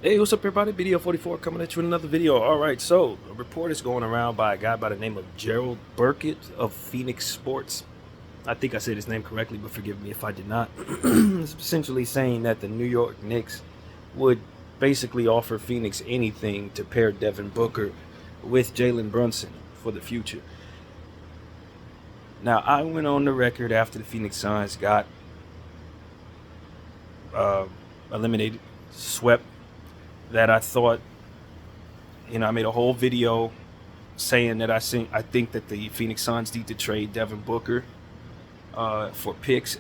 Hey, what's up, everybody? Video 44 coming at you with another video. All right, so a report is going around by a guy by the name of Gerald Burkett of Phoenix Sports. I think I said his name correctly, but forgive me if I did not. It's essentially saying that the New York Knicks would basically offer Phoenix anything to pair Devin Booker with Jalen Brunson for the future. Now, I went on the record after the Phoenix Suns got uh, eliminated, swept, that I thought, I made a whole video saying that I think that the Phoenix Suns need to trade Devin Booker for picks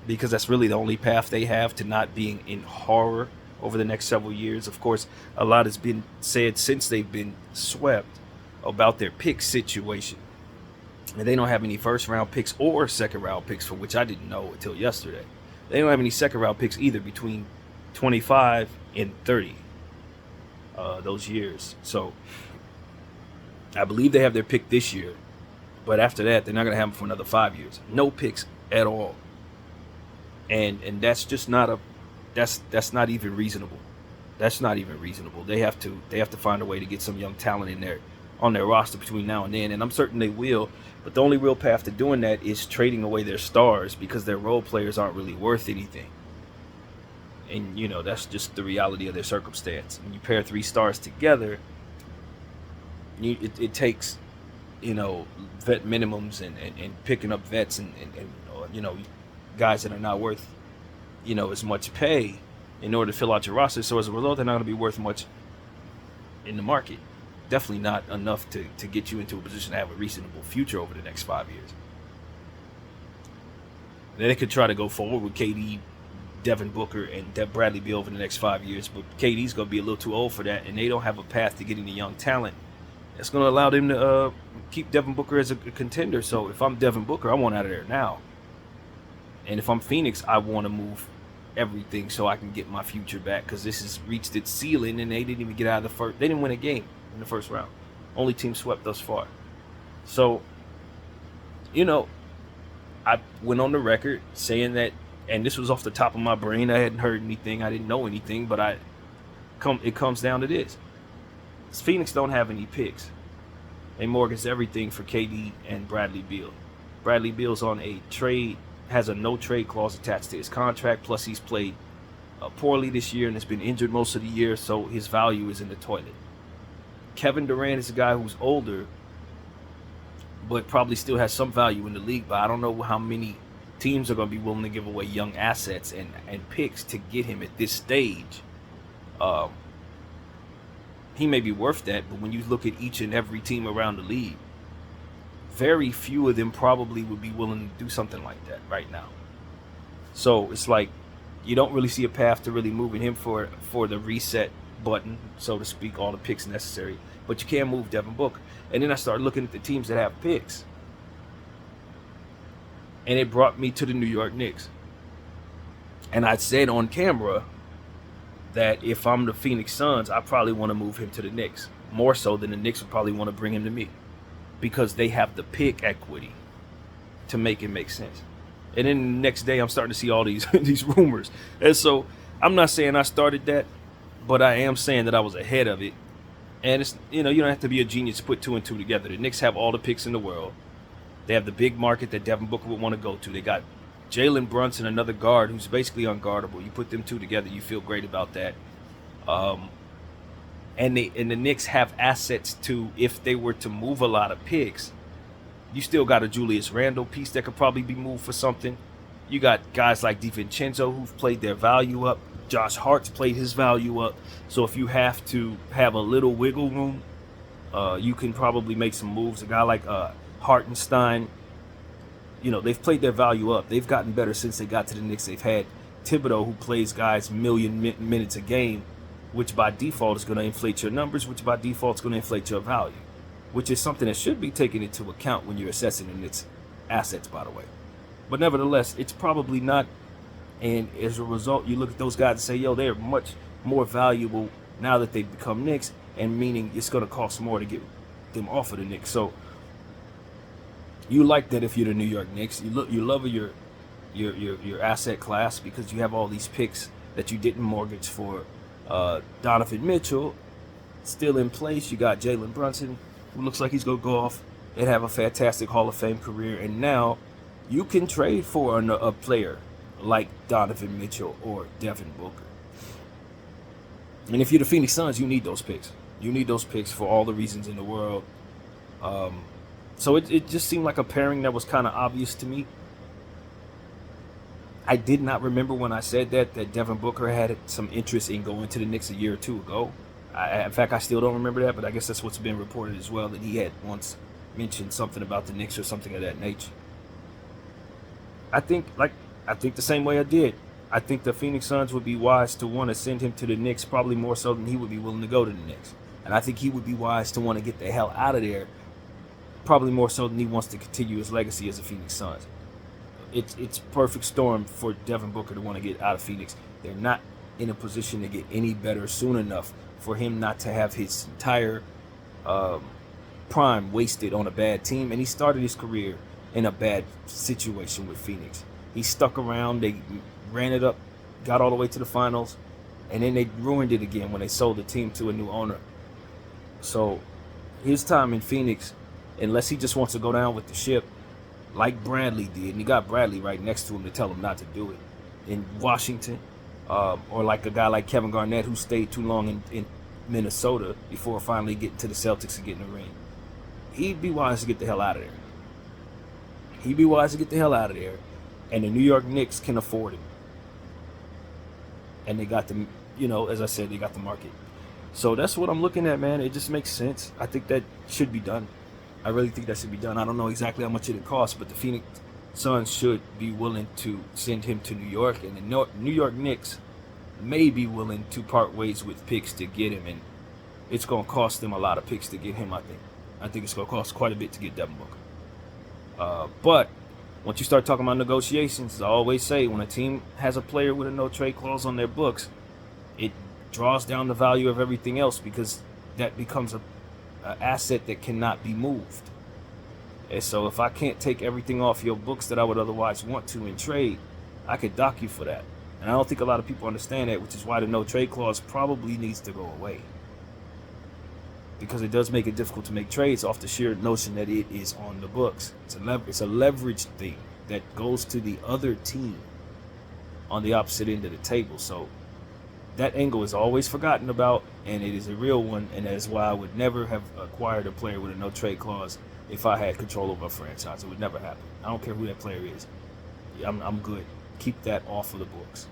because that's really the only path they have to not being in horror over the next several years. Of course, a lot has been said since they've been swept about their pick situation. And they don't have any first round picks or second round picks, for which I didn't know until yesterday. They don't have any second round picks either between 25 and 30 those years. So I believe they have their pick this year, but after that, they're not going to have them for another 5 years. No picks at all, and that's just not a that's not even reasonable. That's not even reasonable. They have to find a way to get some young talent in there on their roster between now and then, and I'm certain they will. But the only real path to doing that is trading away their stars because their role players aren't really worth anything. And that's just the reality of their circumstance. When you pair three stars together, it takes vet minimums and picking up vets and guys that are not worth as much pay in order to fill out your roster. So as a result, they're not going to be worth much in the market. Definitely not enough to get you into a position to have a reasonable future over the next 5 years. Then they could try to go forward with KD, Devin Booker, and Bradley Beal over the next 5 years, but KD's going to be a little too old for that, and they don't have a path to getting the young talent that's going to allow them to keep Devin Booker as a contender. So if I'm Devin Booker, I want out of there now. And if I'm Phoenix, I want to move everything so I can get my future back, because this has reached its ceiling, and they didn't even get out of the first. They didn't win a game in the first round. Only team swept thus far. So, I went on the record saying that, and this was off the top of my brain. I hadn't heard anything. I didn't know anything, but it comes down to this. Phoenix don't have any picks. They mortgage everything for KD and Bradley Beal. Bradley Beal's on a trade, has a no trade clause attached to his contract. Plus, he's played poorly this year and has been injured most of the year, so his value is in the toilet. Kevin Durant is a guy who's older, but probably still has some value in the league. But I don't know how many teams are going to be willing to give away young assets and picks to get him at this stage. He may be worth that, but when you look at each and every team around the league, very few of them probably would be willing to do something like that right now. So it's like you don't really see a path to really moving him for the reset button, so to speak, all the picks necessary. But you can't move Devin Booker. And then I started looking at the teams that have picks, and it brought me to the New York Knicks. And I said on camera that if I'm the Phoenix Suns, I probably want to move him to the Knicks, more so than the Knicks would probably want to bring him to me, because they have the pick equity to make it make sense. And then the next day, I'm starting to see all these these rumors. And so I'm not saying I started that, but I am saying that I was ahead of it. And it's you don't have to be a genius to put two and two together. The Knicks have all the picks in the world. They have the big market that Devin Booker would want to go to. They got Jalen Brunson, another guard who's basically unguardable. You put them two together, you feel great about that. And the Knicks have assets to, if they were to move a lot of picks, you still got a Julius Randle piece that could probably be moved for something. You got guys like DiVincenzo who've played their value up. Josh Hart's played his value up. So if you have to have a little wiggle room, you can probably make some moves. A guy like Hartenstein, they've played their value up. They've gotten better since they got to the Knicks. They've had Thibodeau, who plays guys million minutes a game, which by default is going to inflate your numbers, which by default is going to inflate your value, which is something that should be taken into account when you're assessing the Knicks' assets, by the way. But nevertheless, it's probably not. And as a result, you look at those guys and say, yo, they're much more valuable now that they've become Knicks, and meaning it's going to cost more to get them off of the Knicks. So you like that if you're the New York Knicks. You love your asset class because you have all these picks that you didn't mortgage for Donovan Mitchell still in place. You got Jalen Brunson, who looks like he's going to go off and have a fantastic Hall of Fame career. And now you can trade for a player like Donovan Mitchell or Devin Booker. And if you're the Phoenix Suns, you need those picks. You need those picks for all the reasons in the world. So it just seemed like a pairing that was kind of obvious to me. I did not remember when I said that Devin Booker had some interest in going to the Knicks a year or two ago. In fact, I still don't remember that, but I guess that's what's been reported as well, that he had once mentioned something about the Knicks or something of that nature. I think the same way I did. I think the Phoenix Suns would be wise to want to send him to the Knicks, probably more so than he would be willing to go to the Knicks. And I think he would be wise to want to get the hell out of there, probably more so than he wants to continue his legacy as a Phoenix Suns. It's perfect storm for Devin Booker to want to get out of Phoenix. They're not in a position to get any better soon enough for him not to have his entire prime wasted on a bad team. And he started his career in a bad situation with Phoenix. He stuck around. They ran it up, got all the way to the finals, and then they ruined it again when they sold the team to a new owner. So his time in Phoenix, unless he just wants to go down with the ship like Bradley did, and he got Bradley right next to him to tell him not to do it in Washington, or like a guy like Kevin Garnett who stayed too long in Minnesota before finally getting to the Celtics and getting a ring. He'd be wise to get the hell out of there. He'd be wise to get the hell out of there, and the New York Knicks can afford him. And they got the, as I said, they got the market. So that's what I'm looking at, man. It just makes sense. I think that should be done. I really think that should be done. I don't know exactly how much it costs, but the Phoenix Suns should be willing to send him to New York, and the New York Knicks may be willing to part ways with picks to get him, and it's going to cost them a lot of picks to get him, I think. I think it's going to cost quite a bit to get Devin Booker. But once you start talking about negotiations, as I always say, when a team has a player with a no-trade clause on their books, it draws down the value of everything else because that becomes an asset that cannot be moved. And so if I can't take everything off your books that I would otherwise want to in trade, I could dock you for that. And I don't think a lot of people understand that, which is why the no-trade clause probably needs to go away. Because it does make it difficult to make trades off the sheer notion that it is on the books. It's a leverage thing that goes to the other team on the opposite end of the table. So that angle is always forgotten about, and it is a real one, and that is why I would never have acquired a player with a no-trade clause if I had control over a franchise. It would never happen. I don't care who that player is. I'm good. Keep that off of the books.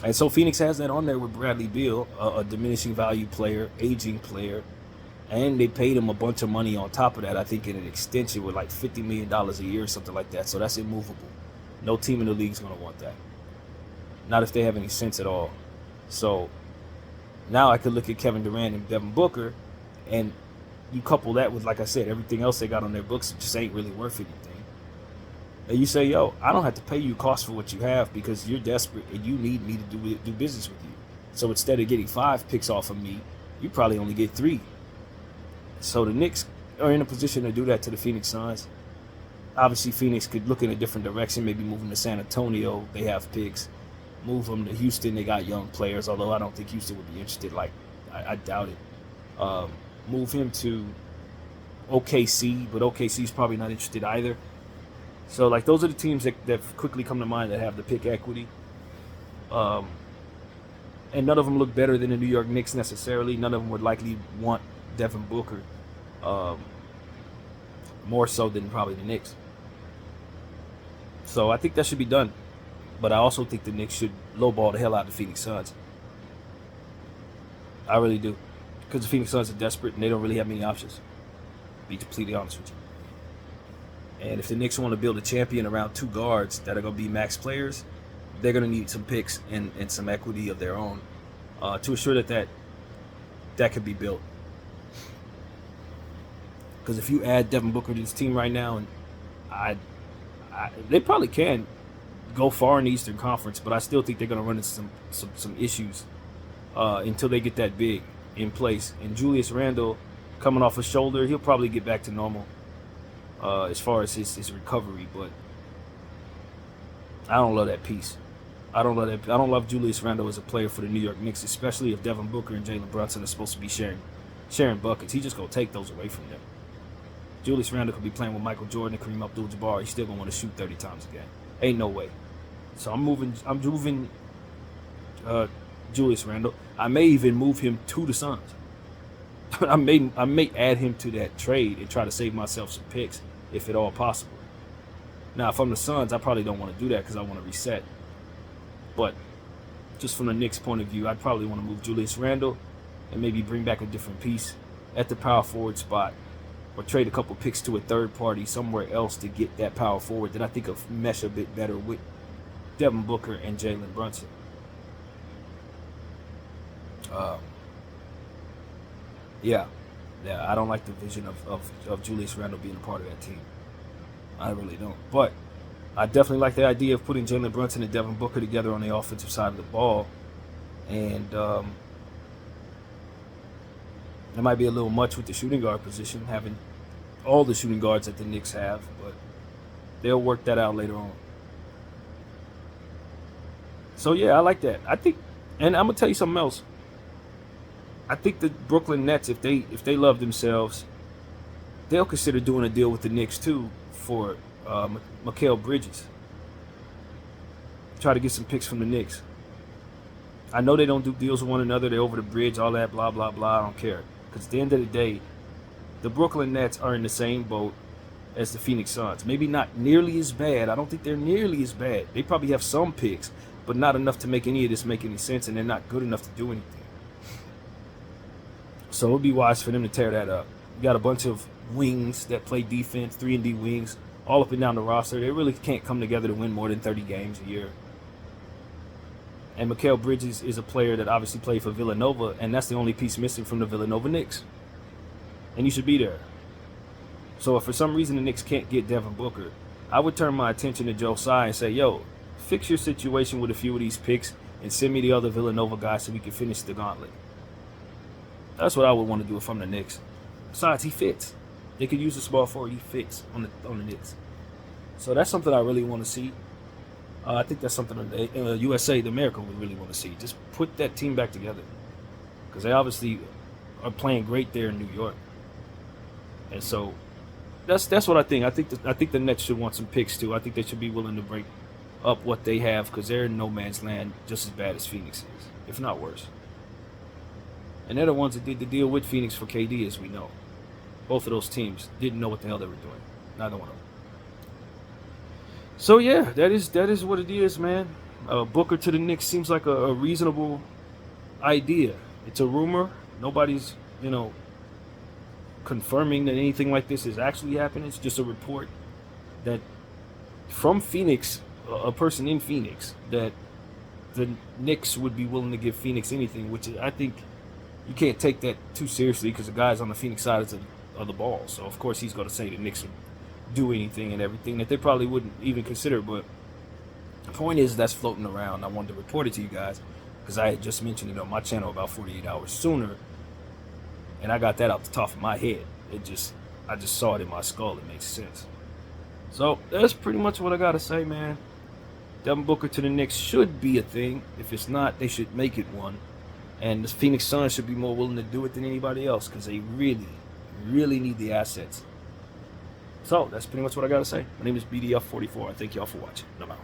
And so Phoenix has that on there with Bradley Beal, a diminishing value player, aging player, and they paid him a bunch of money on top of that, I think in an extension with like $50 million a year or something like that. So that's immovable. No team in the league is going to want that. Not if they have any sense at all. So now I could look at Kevin Durant and Devin Booker, and you couple that with, like I said, everything else they got on their books, it just ain't really worth anything. And you say, yo, I don't have to pay you cost for what you have because you're desperate and you need me to do business with you. So instead of getting 5 picks off of me, you probably only get 3. So the Knicks are in a position to do that to the Phoenix Suns. Obviously, Phoenix could look in a different direction, maybe move them to San Antonio. They have picks. Move them to Houston. They got young players, although I don't think Houston would be interested. I doubt it. Move him to OKC, but OKC's probably not interested either. So, those are the teams that quickly come to mind that have the pick equity. And none of them look better than the New York Knicks necessarily. None of them would likely want Devin Booker more so than probably the Knicks. So, I think that should be done. But I also think the Knicks should lowball the hell out of the Phoenix Suns. I really do. Because the Phoenix Suns are desperate and they don't really have many options. To be completely honest with you. And if the Knicks want to build a champion around 2 guards that are going to be max players, they're going to need some picks and some equity of their own to assure that could be built. Because if you add Devin Booker to this team right now, and they probably can go far in the Eastern Conference, but I still think they're going to run into some issues until they get that big in place. And Julius Randle, coming off a shoulder, he'll probably get back to normal. As far as his recovery, but I don't love that piece. I don't love that. I don't love Julius Randle as a player for the New York Knicks, especially if Devin Booker and Jalen Brunson are supposed to be sharing buckets. He's just gonna take those away from them. Julius Randle could be playing with Michael Jordan and Kareem Abdul-Jabbar. He's still gonna want to shoot 30 times a game. Ain't no way. So I'm moving Julius Randle. I may even move him to the Suns. I may add him to that trade and try to save myself some picks if at all possible. Now, if I'm the Suns, I probably don't want to do that because I want to reset. But just from the Knicks' point of view, I'd probably want to move Julius Randle and maybe bring back a different piece at the power forward spot, or trade a couple picks to a third party somewhere else to get that power forward that I think will mesh a bit better with Devin Booker and Jalen Brunson. Yeah, I don't like the vision of Julius Randle being a part of that team. I really don't. But I definitely like the idea of putting Jalen Brunson and Devin Booker together on the offensive side of the ball. And it might be a little much with the shooting guard position, having all the shooting guards that the Knicks have, but they'll work that out later on. So yeah, I like that. I think, and I'm gonna tell you something else. I think the Brooklyn Nets, if they love themselves, they'll consider doing a deal with the Knicks too for Mikal Bridges. Try to get some picks from the Knicks. I know they don't do deals with one another. They're over the bridge, all that, blah, blah, blah. I don't care. Because at the end of the day, the Brooklyn Nets are in the same boat as the Phoenix Suns. Maybe not nearly as bad. I don't think they're nearly as bad. They probably have some picks, but not enough to make any of this make any sense, and they're not good enough to do anything. So it would be wise for them to tear that up. You got a bunch of wings that play defense, 3-and-D wings, all up and down the roster. They really can't come together to win more than 30 games a year. And Mikal Bridges is a player that obviously played for Villanova, and that's the only piece missing from the Villanova Knicks. And you should be there. So if for some reason the Knicks can't get Devin Booker, I would turn my attention to Joe Tsai and say, yo, fix your situation with a few of these picks and send me the other Villanova guys so we can finish the gauntlet. That's what I would want to do if I'm the Knicks. Besides, he fits. They could use a small forward. He fits on the Knicks. So that's something I really want to see. I think that's something the USA, the America, would really want to see. Just put that team back together, because they obviously are playing great there in New York. And so that's what I think. I think the Nets should want some picks too. I think they should be willing to break up what they have, because they're in no man's land just as bad as Phoenix is, if not worse. And they're the ones that did the deal with Phoenix for KD, as we know. Both of those teams didn't know what the hell they were doing. Neither one of them. So yeah, that is what it is, man. Booker to the Knicks seems like a reasonable idea. It's a rumor. Nobody's, confirming that anything like this is actually happening. It's just a report that from Phoenix, a person in Phoenix, that the Knicks would be willing to give Phoenix anything, which I think you can't take that too seriously, because the guy's on the Phoenix side of the ball. So of course he's going to say the Knicks would do anything and everything that they probably wouldn't even consider. But the point is, that's floating around. I wanted to report it to you guys because I had just mentioned it on my channel about 48 hours sooner, and I got that out the top of my head. I just saw it in my skull. It makes sense. So that's pretty much what I gotta say, man. Devin Booker to the Knicks should be a thing. If it's not, they should make it one. And the Phoenix Suns should be more willing to do it than anybody else, because they really, really need the assets. So that's pretty much what I gotta say. My name is BDF44. I thank y'all for watching. I'm out.